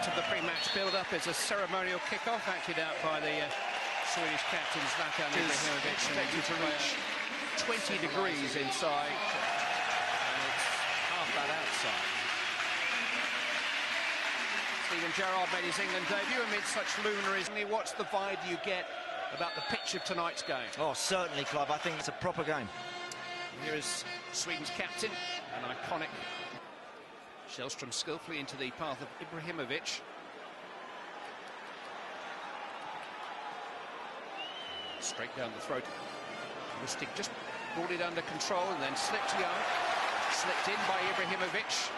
of the pre-match build-up is a ceremonial kick-off acted out by the Swedish captain Zlatan Ibrahimovic. Expected to reach 20 degrees inside, And it's half that outside. Steven Gerrard made his England debut amid such luminaries. What's the vibe you get about the pitch of tonight's game? Oh, certainly, Clive. I think it's a proper game. Here is Sweden's captain, an iconic. Källström skillfully into the path of Ibrahimovic. Straight down the throat. Lustig just brought it under control and then slipped young. Slipped in by Ibrahimovic.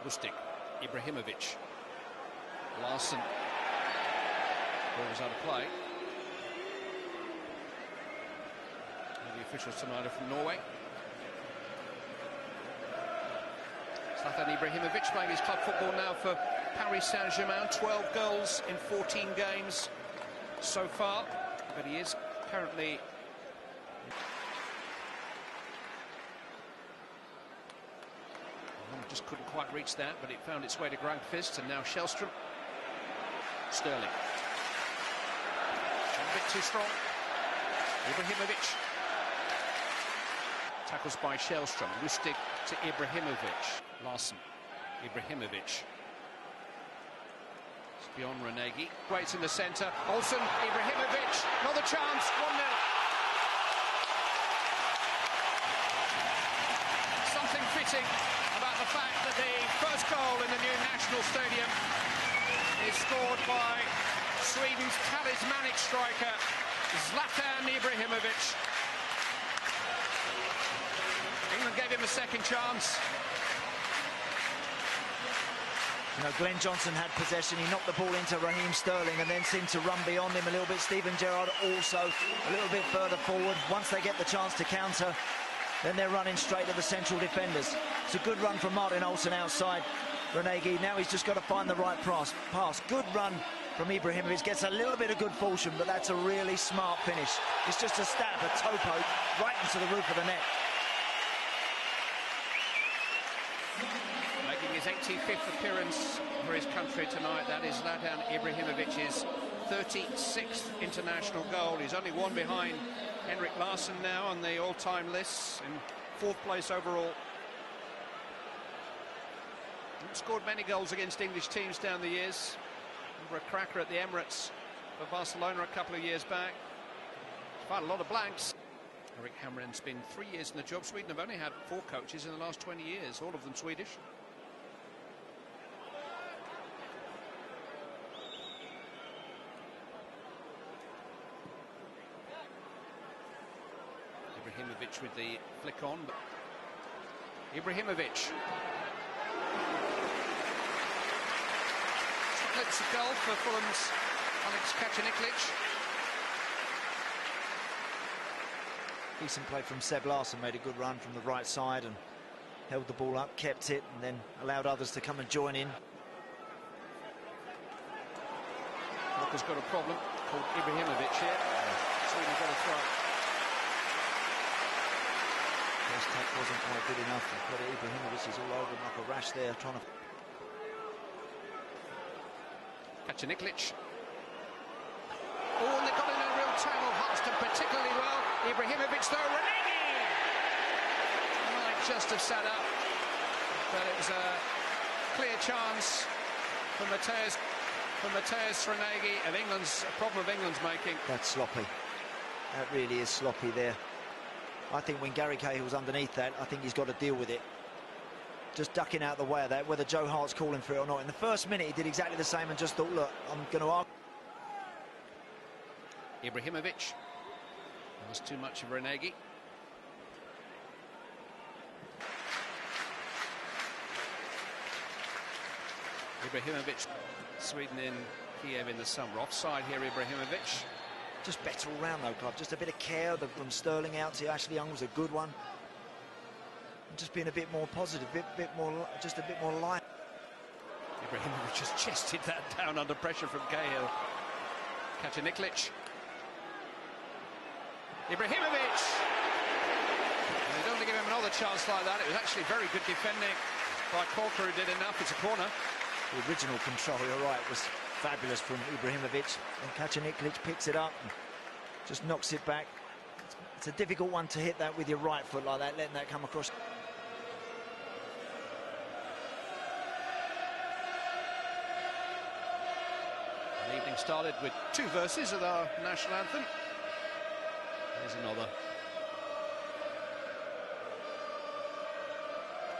Lustig, Ibrahimovic. Larsen. Ball was out of play. The officials tonight are from Norway. Zlatan Ibrahimovic playing his club football now for Paris Saint-Germain. 12 goals in 14 games so far, but he is currently just couldn't quite reach that, but it found its way to Grandfist, and now Källström. Sterling. A bit too strong. Ibrahimovic. Tackles by Källström. Lustig to Ibrahimovic. Larsen. Ibrahimovic. It's beyond Renegi. Waits in the centre. Olsen. Ibrahimovic. Another chance. 1-0. Something fitting about the fact that the first goal in the new National Stadium is scored by Sweden's talismanic striker, Zlatan Ibrahimovic. England gave him a second chance. You know, Glenn Johnson had possession. He knocked the ball into Raheem Sterling and then seemed to run beyond him a little bit. Steven Gerrard also a little bit further forward. Once they get the chance to counter, then they're running straight at the central defenders. It's a good run from Martin Olsen outside Renegi. Now he's just got to find the right pass. Good run from Ibrahimovic. Gets a little bit of good fortune, but that's a really smart finish. It's just a stab, a toe poke, right into the roof of the net. Making his 85th appearance for his country tonight. That is Zlatan Ibrahimovic's 36th international goal. He's only one behind Henrik Larsson now on the all-time lists, in 4th place overall. He's scored many goals against English teams down the years. Remember a cracker at the Emirates for Barcelona a couple of years back. Quite a lot of blanks. Erik Hamren's been 3 years in the job. Sweden have only had 4 coaches in the last 20 years, all of them Swedish. Ibrahimovic with the flick on. Ibrahimovic. It's a goal for Fulham's Alex Kacaniklic. Decent play from Seb Larsson. Made a good run from the right side and held the ball up, kept it, and then allowed others to come and join in. Walker's got a problem called Ibrahimovic here. Sweden got a throw. First touch wasn't quite good enough. Ibrahimovic is all over him like a rash there, trying to... Kacaniklic. Oh, and they got in a real tangle. Hartston particularly well. Ibrahimovic though, Renegi! Might just have sat up, but it was a clear chance for Mateusz Renegi of England's, a problem of England's making. That's sloppy. That really is sloppy there. I think when Gary Cahill's underneath that, I think he's got to deal with it. Just ducking out the way of that, whether Joe Hart's calling for it or not. In the first minute, he did exactly the same and just thought, look, I'm going to argue. Ibrahimovic. That was too much of Renegi. Ibrahimovic. Sweden in Kiev in the summer. Offside here, Ibrahimovic. Just better all round though, Clive. Just a bit of care from Sterling out to Ashley Young was a good one. Just being a bit more positive, just a bit more light. Ibrahimovic just chested that down under pressure from Cahill. Kacaniklic. Ibrahimovic! They don't give him another chance like that. It was actually very good defending by Corker, who did enough. It's a corner. The original control, you're right, was fabulous from Ibrahimovic. And Kacaniklic picks it up and just knocks it back. It's a difficult one to hit that with your right foot like that, letting that come across. The evening started with 2 verses of our national anthem. There's another.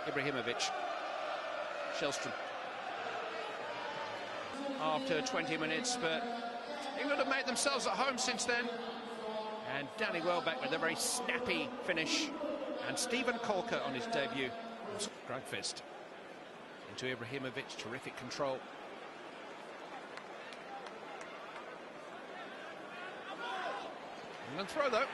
Ibrahimovic. Shellstrom. After 20 minutes, but England have made themselves at home since then. And Danny Welbeck with a very snappy finish. And Stephen Corker on his debut. Grugfist into Ibrahimovic, terrific control. England throw though.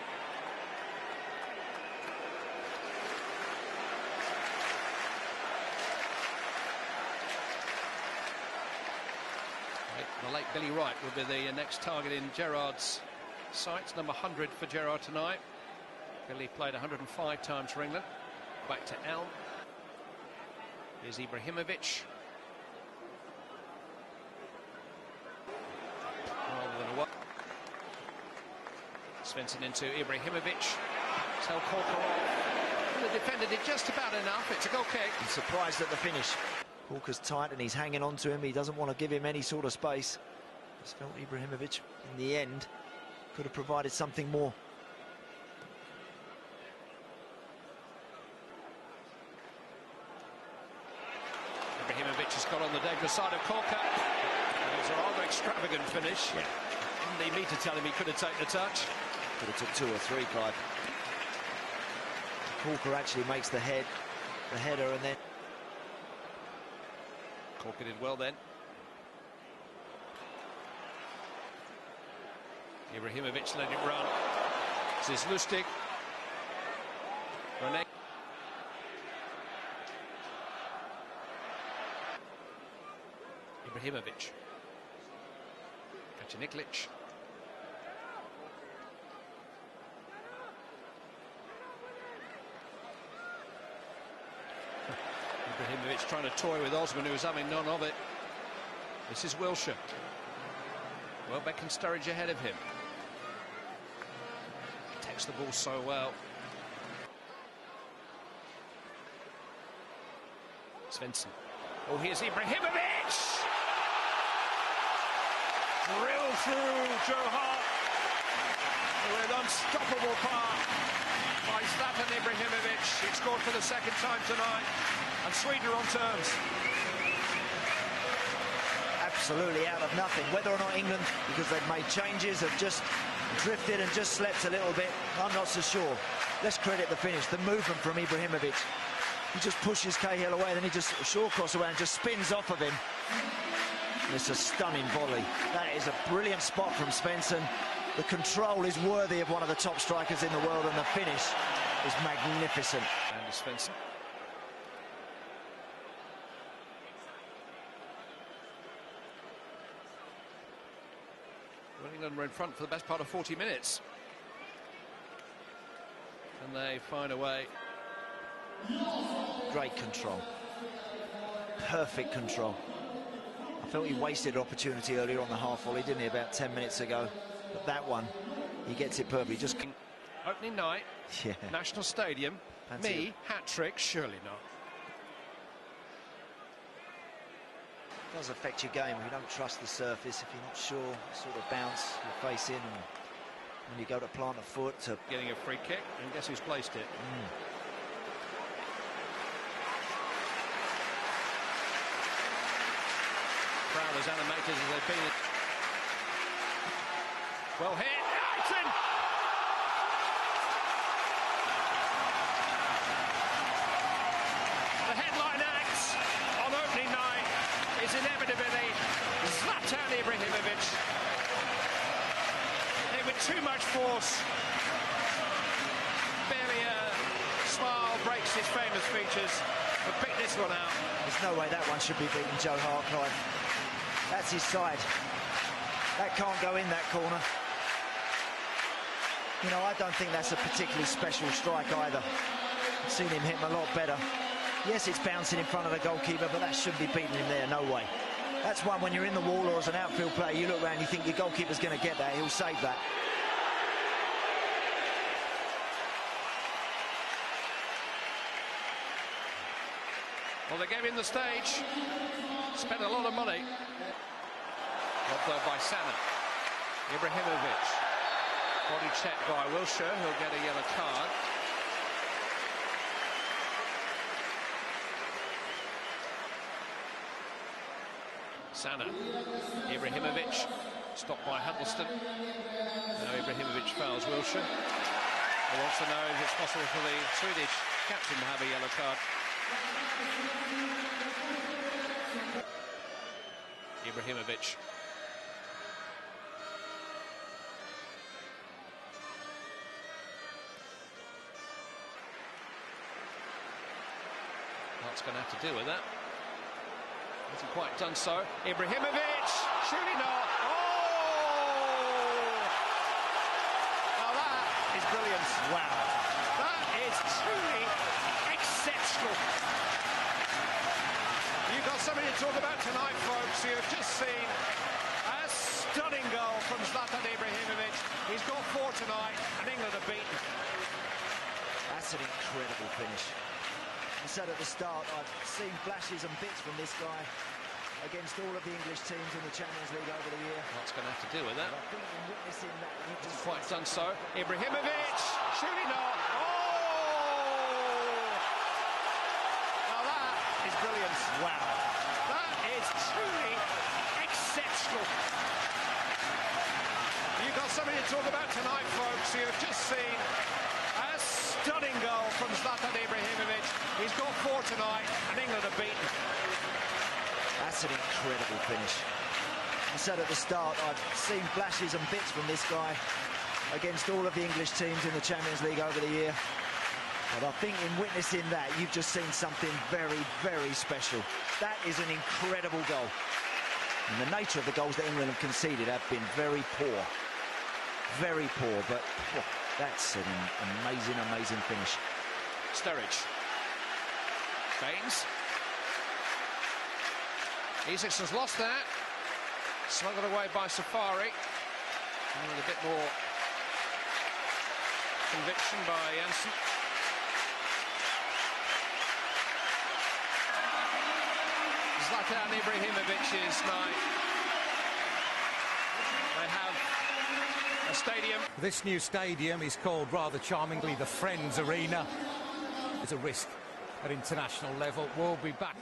The late Billy Wright will be the next target in Gerrard's sights, number 100 for Gerrard tonight. Billy played 105 times for England. Back to Elm. Here's Ibrahimovic. Rather than a what? Svensson into Ibrahimovic. Tell Corker off. The defender did just about enough. It's a goal kick. I'm surprised at the finish. Corker's tight and he's hanging on to him. He doesn't want to give him any sort of space. Just felt Ibrahimovic in the end could have provided something more. Ibrahimovic has got on the dangerous side of Corker. It was a rather extravagant finish. Yeah. Didn't need me to tell him he could have taken the touch. Could have took 2 or 3, Clive. Corker actually makes the header, and then Corker did well then. Ibrahimovic let it run. This is Lustig. Rene. Ibrahimovic. Kacaniklic. Ibrahimovic trying to toy with Osman, who was having none of it. This is Wilshere. Welbeck and Sturridge ahead of him. Takes the ball so well. Svensson. Oh, here's Ibrahimovic! Drill through Joe Hart with unstoppable power by Zlatan Ibrahimovic. He scored for the 2nd time tonight, and Sweden are on terms. absolutely out of nothing. Whether or not England, because they've made changes, have just drifted and just slept a little bit, I'm not so sure. Let's credit the finish, the movement from Ibrahimovic. He just pushes Cahill away, then he just short cross away and just spins off of him. It's a stunning volley. That is a brilliant spot from Svensson. The control is worthy of one of the top strikers in the world, and the finish is magnificent. And Svensson. Well, England were in front for the best part of 40 minutes. And they find a way. Great control. Perfect control. I felt he wasted an opportunity earlier on the half volley, didn't he, about 10 minutes ago? But that one, he gets it perfectly. Just opening night, yeah. National Stadium. Fancy Me, it. hat-trick, surely not. It does affect your game if you don't trust the surface, if you're not sure, sort of bounce your face in, and when you go to plant a foot to Getting a free kick, and guess who's placed it? Crowd as animated as they've been. Well hit. It's in. The headline act on opening night is inevitably Zlatan Ibrahimovic. With too much force, barely a smile breaks his famous features, but pick this one out. there's no way that one should be beaten, Joe Hart, Clive. That's his side. That can't go in that corner. You know, I don't think that's a particularly special strike either. I've seen him hit him a lot better. Yes, it's bouncing in front of the goalkeeper, but that shouldn't be beating him there, no way. That's one, when you're in the wall or as an outfield player, you look around, you think your goalkeeper's going to get that, he'll save that. Well, they gave him the stage, spent a lot of money. Robbed though by Sana. Ibrahimovic. Body check by Wilshere, he'll get a yellow card. Sana. Ibrahimovic. Stopped by Huddleston. Now Ibrahimovic fouls Wilshere. He wants to know if it's possible for the Swedish captain to have a yellow card. Ibrahimovic. What's going to have to deal with that? Hasn't quite done so. Ibrahimovic, surely not. Oh! Now that is brilliant. Wow. That is truly exceptional. You've got something to talk about tonight, folks. You've just seen a stunning goal from Zlatan Ibrahimovic. He's got 4 tonight, and England are beaten. That's an incredible finish. I said at the start, I've seen flashes and bits from this guy against all of the English teams in the Champions League over the year. What's going to have to do with that? But I think in witnessing that, you've just quite done so. Ibrahimovic, surely not. Oh! Now that is brilliant. wow. That is truly exceptional. You've got something to talk about tonight, folks. You've just seen a stunning goal from Zlatan Ibrahimovic. He's got 4 tonight, and England are beaten. That's an incredible finish. I said at the start, I've seen flashes and bits from this guy against all of the English teams in the Champions League over the year. But I think in witnessing that, you've just seen something very, very special. That is an incredible goal. And the nature of the goals that England have conceded have been very poor. Very poor, but that's an amazing, amazing finish. Sturridge. Baines. Isaksen's lost that. Smuggled away by Safari. And with a bit more conviction by Janssen. Zlatan Ibrahimovic's night. They have a stadium. This new stadium is called rather charmingly the Friends Arena. It's a risk at international level. We'll be back.